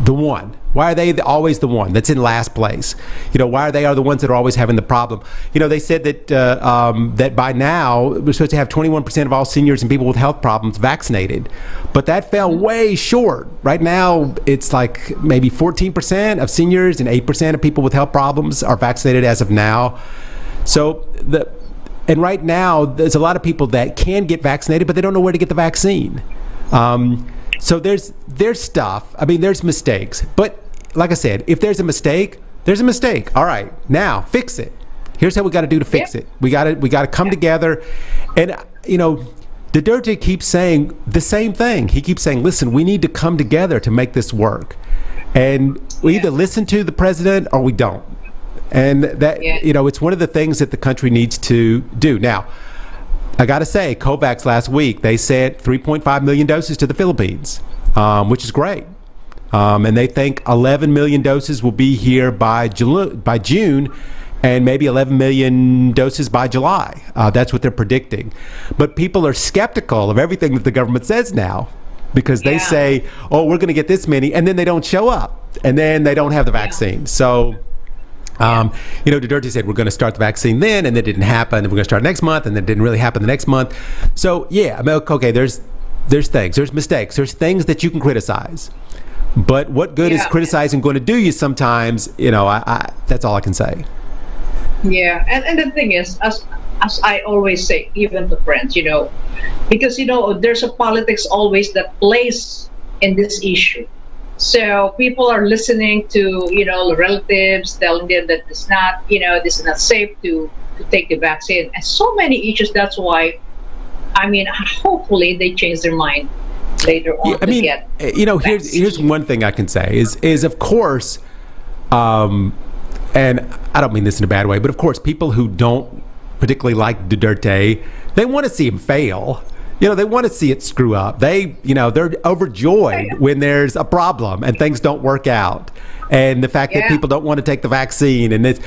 one? Why are they always the one that's in last place? Why are they the ones that are always having the problem? They said that that by now we're supposed to have 21% of all seniors and people with health problems vaccinated, but that fell way short. Right now, it's like maybe 14% of seniors and 8% of people with health problems are vaccinated as of now. So and right now there's a lot of people that can get vaccinated, but they don't know where to get the vaccine. So there's stuff. I mean, there's mistakes. But like I said, if there's a mistake, there's a mistake. All right, now fix it. Here's how we got to do to fix it. We got to come together. And Duterte keeps saying the same thing. He keeps saying, listen, we need to come together to make this work. And we either listen to the president or we don't. And that it's one of the things that the country needs to do. Now, I got to say, COVAX last week, they said 3.5 million doses to the Philippines, which is great. And they think 11 million doses will be here by June, and maybe 11 million doses by July. That's what they're predicting. But people are skeptical of everything that the government says now, because they say, oh, we're going to get this many, and then they don't show up, and then they don't have the vaccine. So... Duterte said we're going to start the vaccine then, and it didn't happen. And we're going to start next month, and it didn't really happen the next month. So yeah, I mean, okay, there's things, there's mistakes, there's things that you can criticize. But what good is criticizing going to do you sometimes? I that's all I can say. Yeah, and the thing is, as as I always say, even to friends, because there's a politics always that plays in this issue. So people are listening to relatives telling them that this is not safe to take the vaccine, and so many issues. That's why, hopefully they change their mind later on. Here's one thing I can say is of course, and I don't mean this in a bad way, but of course, people who don't particularly like Duterte, they want to see him fail. They want to see it screw up. They're overjoyed when there's a problem and things don't work out. And the fact that people don't want to take the vaccine, and it's,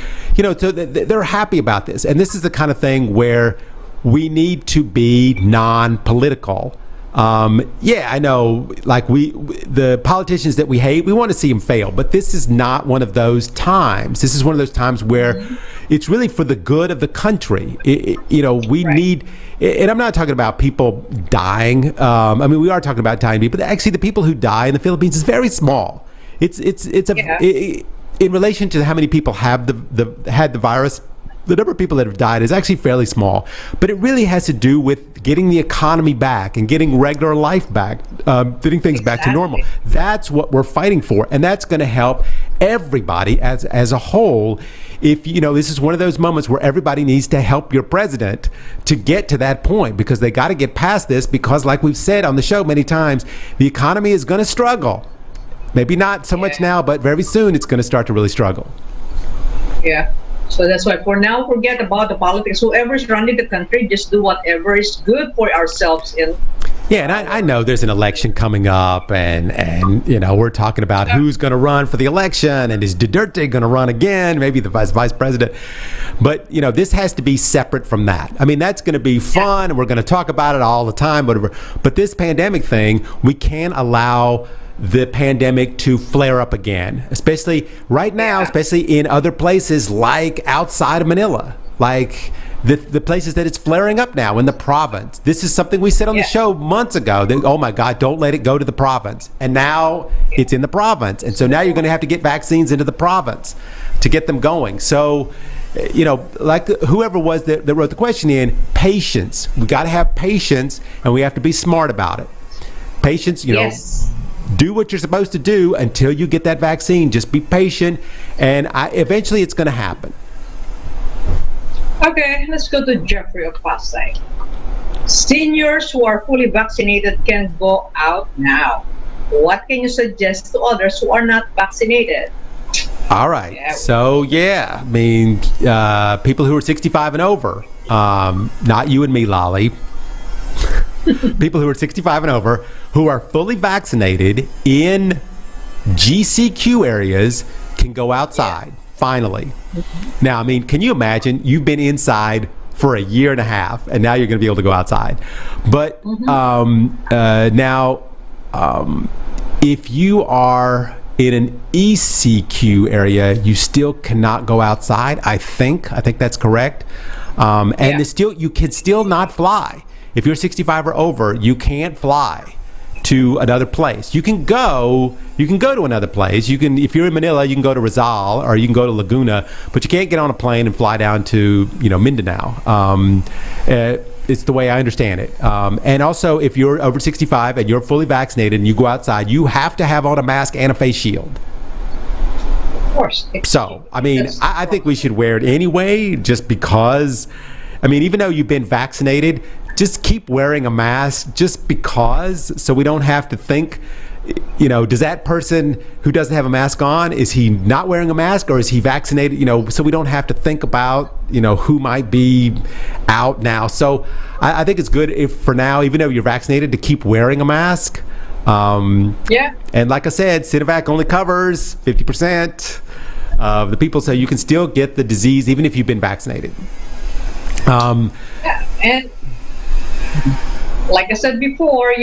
so they're happy about this. And this is the kind of thing where we need to be non-political. I know, like the politicians that we hate, we want to see them fail, but this is not one of those times. This is one of those times where it's really for the good of the country. We need, and I'm not talking about people dying. We are talking about dying people, but actually the people who die in the Philippines is very small. In relation to how many people have had the virus. The number of people that have died is actually fairly small, but it really has to do with getting the economy back and getting regular life back, getting things back to normal. That's what we're fighting for, and that's going to help everybody as a whole. If this is one of those moments where everybody needs to help your president to get to that point, because they got to get past this, because like we've said on the show many times, the economy is going to struggle. Maybe not so much now, but very soon it's going to start to really struggle. Yeah. So that's why for now, forget about the politics. Whoever's running the country, just do whatever is good for ourselves. And I know there's an election coming up, and we're talking about who's going to run for the election, and is Duterte going to run again? Maybe the vice president. But this has to be separate from that. That's going to be fun, and we're going to talk about it all the time, whatever. But this pandemic thing, we can't allow the pandemic to flare up again, especially right now, especially in other places like outside of Manila, like the places that it's flaring up now in the province. This is something we said on the show months ago, that, oh my God, don't let it go to the province. And now it's in the province. And so now you're going to have to get vaccines into the province to get them going. So, like whoever was that wrote the question in, patience. We got to have patience, and we have to be smart about it. Patience, do what you're supposed to do until you get that vaccine. Just be patient, and eventually it's going to happen. Okay, let's go to Jeffrey of Pasay. Seniors who are fully vaccinated can go out now. What can you suggest to others who are not vaccinated? All right. So, people who are 65 and over, not you and me, Lolly. People who are 65 and over who are fully vaccinated in GCQ areas can go outside, finally. Now, can you imagine you've been inside for a year and a half, and now you're going to be able to go outside. But now, if you are in an ECQ area, you still cannot go outside. I think that's correct. You can still not fly. If you're 65 or over, you can't fly to another place. You can go to another place. You can, if you're in Manila, you can go to Rizal or you can go to Laguna, but you can't get on a plane and fly down to Mindanao. It's the way I understand it. And also, if you're over 65 and you're fully vaccinated and you go outside, you have to have on a mask and a face shield. Of course. So, I think we should wear it anyway, just because. Even though you've been vaccinated, just keep wearing a mask just because, so we don't have to think, does that person who doesn't have a mask on, is he not wearing a mask, or is he vaccinated? So we don't have to think about, who might be out now. So I think it's good if for now, even though you're vaccinated, to keep wearing a mask. And like I said, Sinovac only covers 50% of the people, so you can still get the disease even if you've been vaccinated. And like I said before,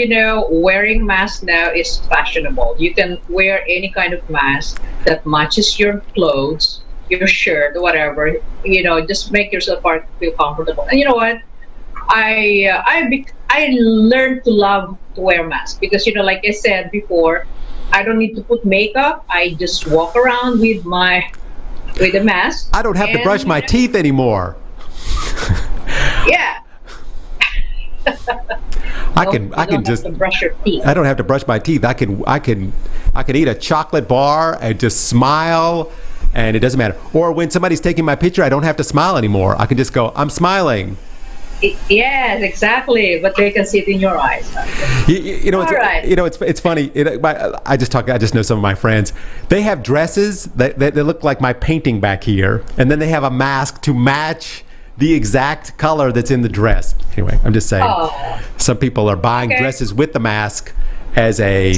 wearing masks now is fashionable. You can wear any kind of mask that matches your clothes, your shirt, whatever. Just make yourself feel comfortable. And you know what? I learned to love to wear masks because, like I said before, I don't need to put makeup. I just walk around with a mask. I don't have to brush my teeth anymore. Yeah. I You can don't just have to brush your teeth. I don't have to brush my teeth. I can eat a chocolate bar and just smile, and it doesn't matter. Or when somebody's taking my picture, I don't have to smile anymore. I can just go, I'm smiling. Yes, exactly. But they can see it in your eyes. You know, All right. it's funny. I just know some of my friends. They have dresses that look like my painting back here, and then they have a mask to match the exact color that's in the dress. Anyway, I'm just saying. Oh. Some people are buying dresses with the mask as a,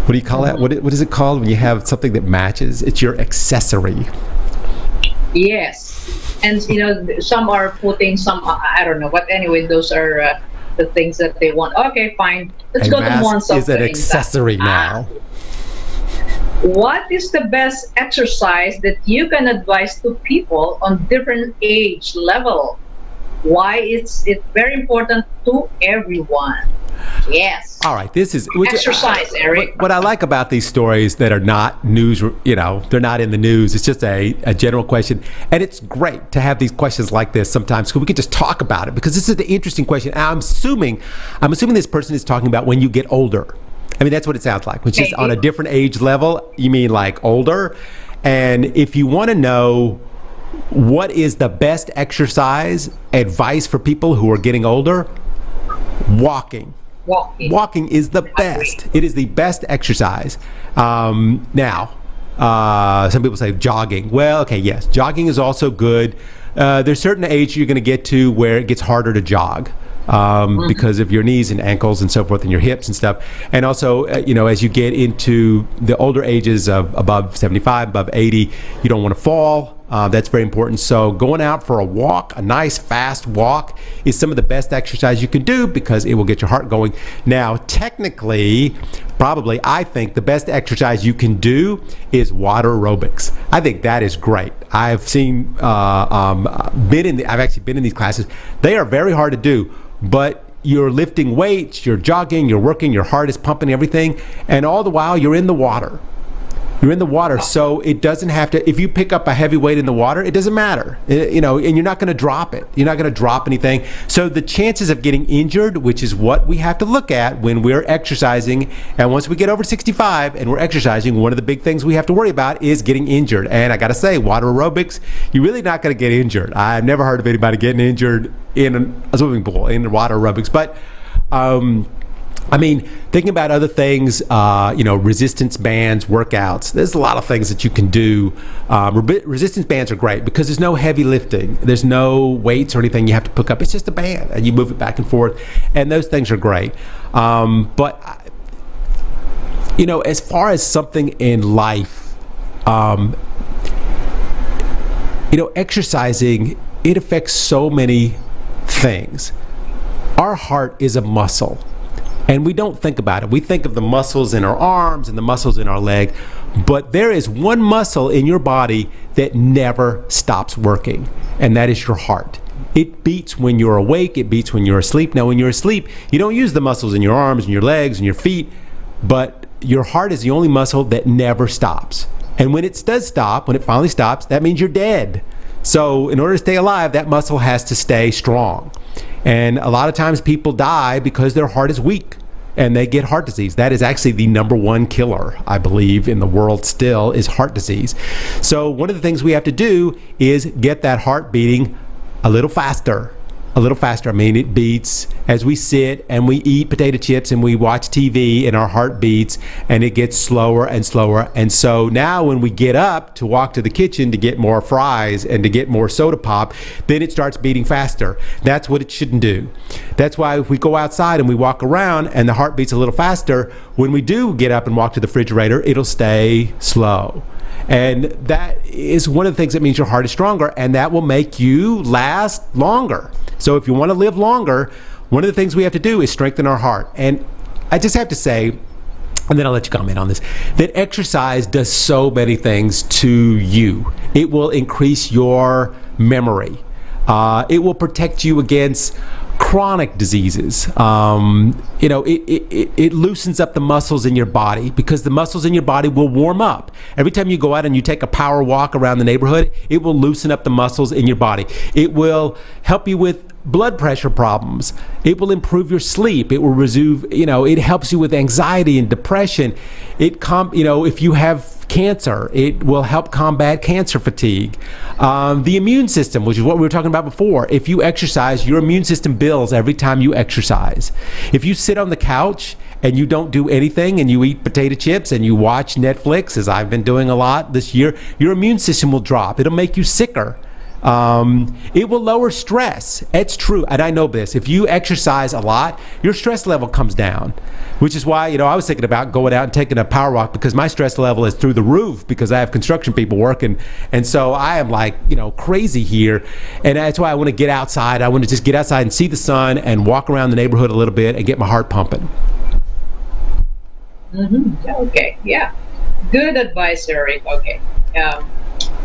what do you call that? What is it called when you have something that matches? It's your accessory. Yes. And, some are putting some, I don't know. But anyway, those are the things that they want. Okay, fine. Let's A go to mask one is an accessory now. What is the best exercise that you can advise to people on different age level? Why is it very important to everyone? Yes. All right, this is Exercise, Eric. What I like about these stories that are not news, they're not in the news. It's just a general question, and it's great to have these questions like this sometimes because we can just talk about it because this is the interesting question. And I'm assuming this person is talking about when you get older. I mean, that's what it sounds like. Which is on a different age level. You mean like older? And if you want to know what is the best exercise advice for people who are getting older, walking. Walking is the best. It is the best exercise. Now, some people say jogging. Well, okay, yes, jogging is also good. There's certain age you're going to get to where it gets harder to jog. Because of your knees and ankles and so forth and your hips and stuff. And also, as you get into the older ages of above 75, above 80, you don't want to fall. That's very important. So going out for a walk, a nice fast walk, is some of the best exercise you can do because it will get your heart going. Now, technically, probably, I think the best exercise you can do is water aerobics. I think that is great. I've seen, I've actually been in these classes. They are very hard to do, but you're lifting weights, you're jogging, you're working, your heart is pumping, everything, and all the while you're in the water. You're in the water, so it doesn't have to, if you pick up a heavy weight in the water, it doesn't matter, and you're not going to drop it. You're not going to drop anything. So the chances of getting injured, which is what we have to look at when we're exercising, and once we get over 65 and we're exercising, one of the big things we have to worry about is getting injured. And I got to say, water aerobics, you're really not going to get injured. I've never heard of anybody getting injured in a swimming pool, in water aerobics. But, thinking about other things, resistance bands, workouts, there's a lot of things that you can do. Resistance bands are great because there's no heavy lifting. There's no weights or anything you have to pick up. It's just a band and you move it back and forth. And those things are great. As far as something in life, exercising, it affects so many things. Our heart is a muscle. And we don't think about it. We think of the muscles in our arms and the muscles in our leg. But there is one muscle in your body that never stops working, and that is your heart. It beats when you're awake. It beats when you're asleep. Now, when you're asleep, you don't use the muscles in your arms and your legs and your feet, but your heart is the only muscle that never stops. And when it does stop, when it finally stops, that means you're dead. So in order to stay alive, that muscle has to stay strong. And a lot of times people die because their heart is weak and they get heart disease. That is actually the number one killer, I believe, in the world still, is heart disease. So one of the things we have to do is get that heart beating a little faster. It beats as we sit and we eat potato chips and we watch TV, and our heart beats and it gets slower and slower. And so now when we get up to walk to the kitchen to get more fries and to get more soda pop, then it starts beating faster. That's what it shouldn't do. That's why if we go outside and we walk around and the heart beats a little faster, when we do get up and walk to the refrigerator, it'll stay slow. And that is one of the things that means your heart is stronger, and that will make you last longer. So if you want to live longer, one of the things we have to do is strengthen our heart. And I just have to say, and then I'll let you comment on this, that exercise does so many things to you. It will increase your memory. It will protect you against chronic diseases. It loosens up the muscles in your body because the muscles in your body will warm up. Every time you go out and you take a power walk around the neighborhood, it will loosen up the muscles in your body. It will help you with blood pressure problems. It will improve your sleep. It will it helps you with anxiety and depression. If you have cancer, it will help combat cancer fatigue. The immune system, which is what we were talking about before. If you exercise, your immune system builds every time you exercise. If you sit on the couch and you don't do anything and you eat potato chips and you watch Netflix, as I've been doing a lot this year, your immune system will drop. It'll make you sicker. It will lower stress. It's true, and I know this. If you exercise a lot, your stress level comes down, which is why I was thinking about going out and taking a power walk because my stress level is through the roof because I have construction people working, and so I am crazy here, and that's why I want to get outside. I want to just get outside and see the sun and walk around the neighborhood a little bit and get my heart pumping. Okay, yeah, good advice, Eric. Okay.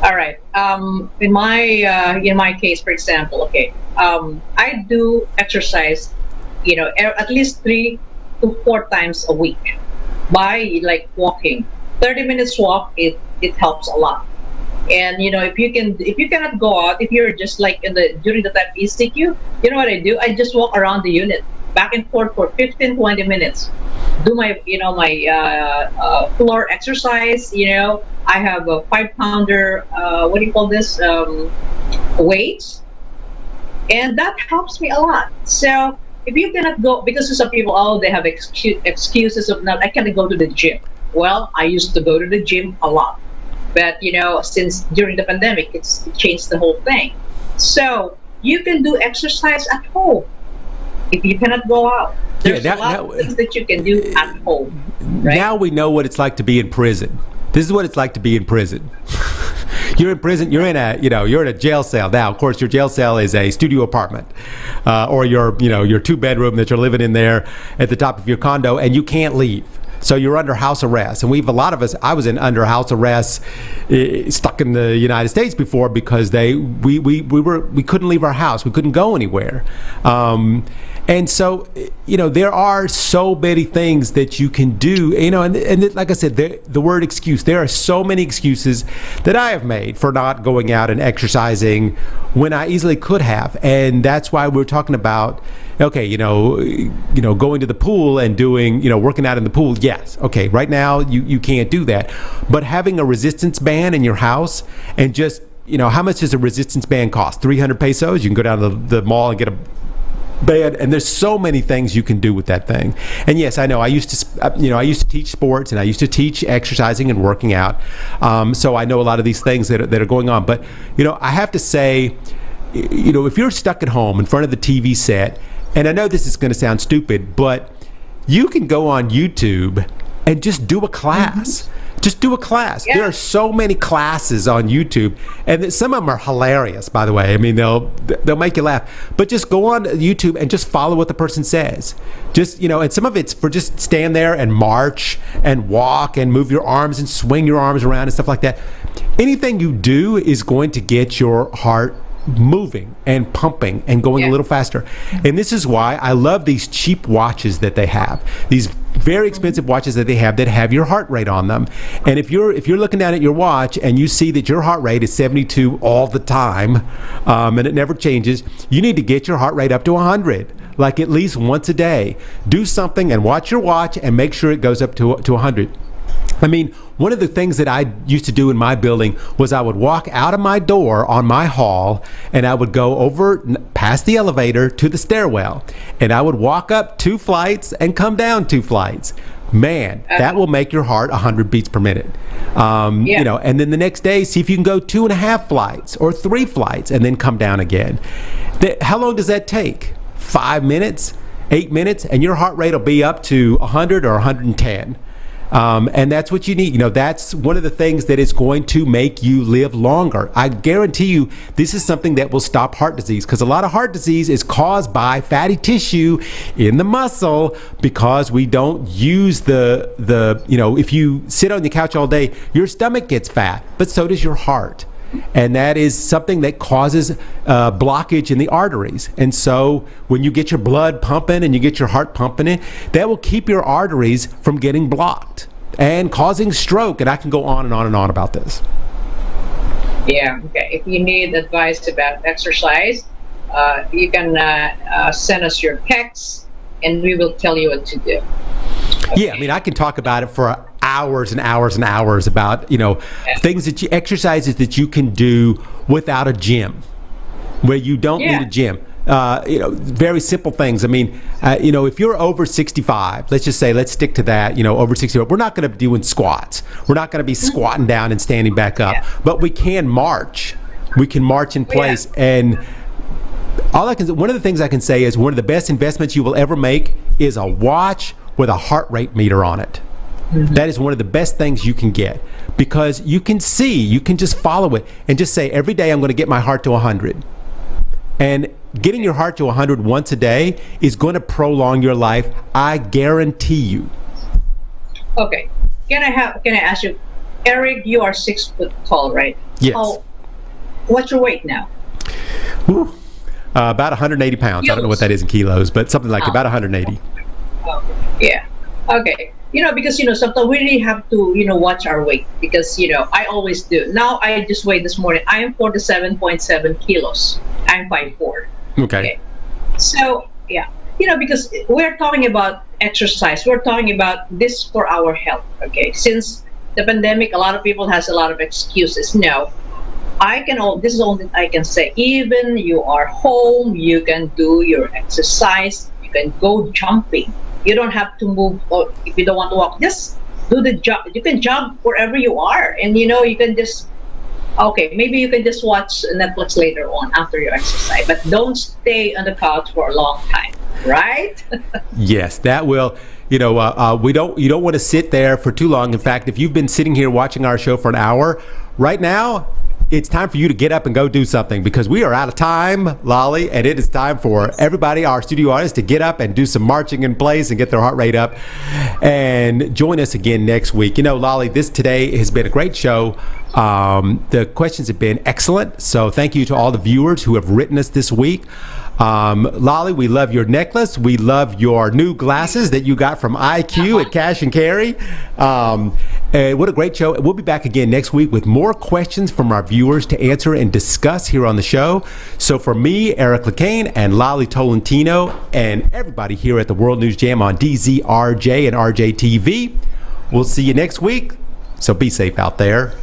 All right. In my case, for example, I do exercise, at least 3 to 4 times a week by walking. 30 minutes walk, it helps a lot. And if you cannot go out, if you're just during the time ECQ, you know what I do? I just walk around the unit back and forth for 15-20 minutes. Do my floor exercise. I have a 5-pounder what do you call this, weights, and that helps me a lot. So if you cannot go, because some people, they have excuses of not, I can't go to the gym. Well, I used to go to the gym a lot, but since during the pandemic, it changed the whole thing. So you can do exercise at home if you cannot go out. There's a lot of things that you can do at home. Right? Now we know what it's like to be in prison. This is what it's like to be in prison. You're in prison. You're in a jail cell. Now, of course, your jail cell is a studio apartment, or your 2-bedroom that you're living in there at the top of your condo, and you can't leave. So you're under house arrest, and a lot of us. I was under house arrest, stuck in the United States before because we couldn't leave our house. We couldn't go anywhere. And so, there are so many things that you can do, and like I said, the word excuse, there are so many excuses that I have made for not going out and exercising when I easily could have. And that's why we're talking about, going to the pool and doing, working out in the pool. Yes. Okay. Right now you can't do that, but having a resistance band in your house and just, how much does a resistance band cost? 300 pesos. You can go down to the mall and get a band, and there's so many things you can do with that thing. And yes, I know I used to teach sports, and I used to teach exercising and working out, so I know a lot of these things that are going on. But I have to say, if you're stuck at home in front of the TV set, and I know this is going to sound stupid, but you can go on YouTube and just do a class. Just do a class. Yeah. There are so many classes on YouTube, and some of them are hilarious, by the way. I mean, they'll make you laugh. But just go on YouTube and just follow what the person says. Just, and some of it's for just stand there and march and walk and move your arms and swing your arms around and stuff like that. Anything you do is going to get your heart moving and pumping and going a little faster. And this is why I love these cheap watches that they have. These very expensive watches that they have your heart rate on them. And if you're looking down at your watch and you see that your heart rate is 72 all the time, and it never changes, you need to get your heart rate up to 100, like at least once a day. Do something and watch your watch and make sure it goes up to 100. I mean, one of the things that I used to do in my building was I would walk out of my door on my hall, and I would go over past the elevator to the stairwell, and I would walk up 2 flights and come down 2 flights. Man, that will make your heart 100 beats per minute. And then the next day, see if you can go 2.5 flights or 3 flights and then come down again. How long does that take? 5 minutes, 8 minutes, and your heart rate will be up to 100 or 110. And that's what you need. That's one of the things that is going to make you live longer. I guarantee you this is something that will stop heart disease, because a lot of heart disease is caused by fatty tissue in the muscle because we don't use if you sit on the couch all day, your stomach gets fat, but so does your heart. and that is something that causes blockage in the arteries. And so when you get your blood pumping and you get your heart pumping in, that will keep your arteries from getting blocked and causing stroke. And I can go on and on and on about this. Yeah, okay. If you need advice about exercise, you can send us your text and we will tell you what to do. Okay. Yeah, I mean, I can talk about it for hours and hours and hours about, things that exercises that you can do without a gym, where you don't need a gym. Very simple things. I mean, if you're over 65, let's stick to that, over 65, we're not going to be doing squats. We're not going to be squatting down and standing back up, but we can march. We can march in place. And one of the things I can say is one of the best investments you will ever make is a watch with a heart rate meter on it. That is one of the best things you can get, because you can just follow it and just say, every day I'm going to get my heart to 100. And getting your heart to 100 once a day is going to prolong your life. I guarantee you. Okay. Can I ask you, Eric, you are 6 foot tall, right? Yes. What's your weight now? About 180 pounds. Kilos. I don't know what that is in kilos, but something like about 180. Yeah. Okay. Because, sometimes we really have to, watch our weight, because, I always do. Now, I just weighed this morning. I am 47.7 kilos. I'm 5'4". Okay. So, yeah. Because we're talking about exercise. We're talking about this for our health, okay? Since the pandemic, a lot of people has a lot of excuses. No. This is all that I can say. Even you are home, you can do your exercise. You can go jumping. You don't have to move, or if you don't want to walk, just do the jog. You can jog wherever you are, and you can just, maybe you can just watch Netflix later on after your exercise, but don't stay on the couch for a long time, right? Yes, that will. You don't want to sit there for too long. In fact, if you've been sitting here watching our show for an hour, right now, it's time for you to get up and go do something, because we are out of time, Lolly, and it is time for everybody, our studio audience, to get up and do some marching in place and get their heart rate up, and join us again next week. Lolly, today has been a great show. The questions have been excellent, so thank you to all the viewers who have written us this week. Lolly, we love your necklace. We love your new glasses that you got from IQ at Cash and Carry. What a great show. We'll be back again next week with more questions from our viewers to answer and discuss here on the show. So for me, Eric Lecain, and Lolly Tolentino, and everybody here at the World News Jam on DZRJ and RJ TV, we'll see you next week. So be safe out there.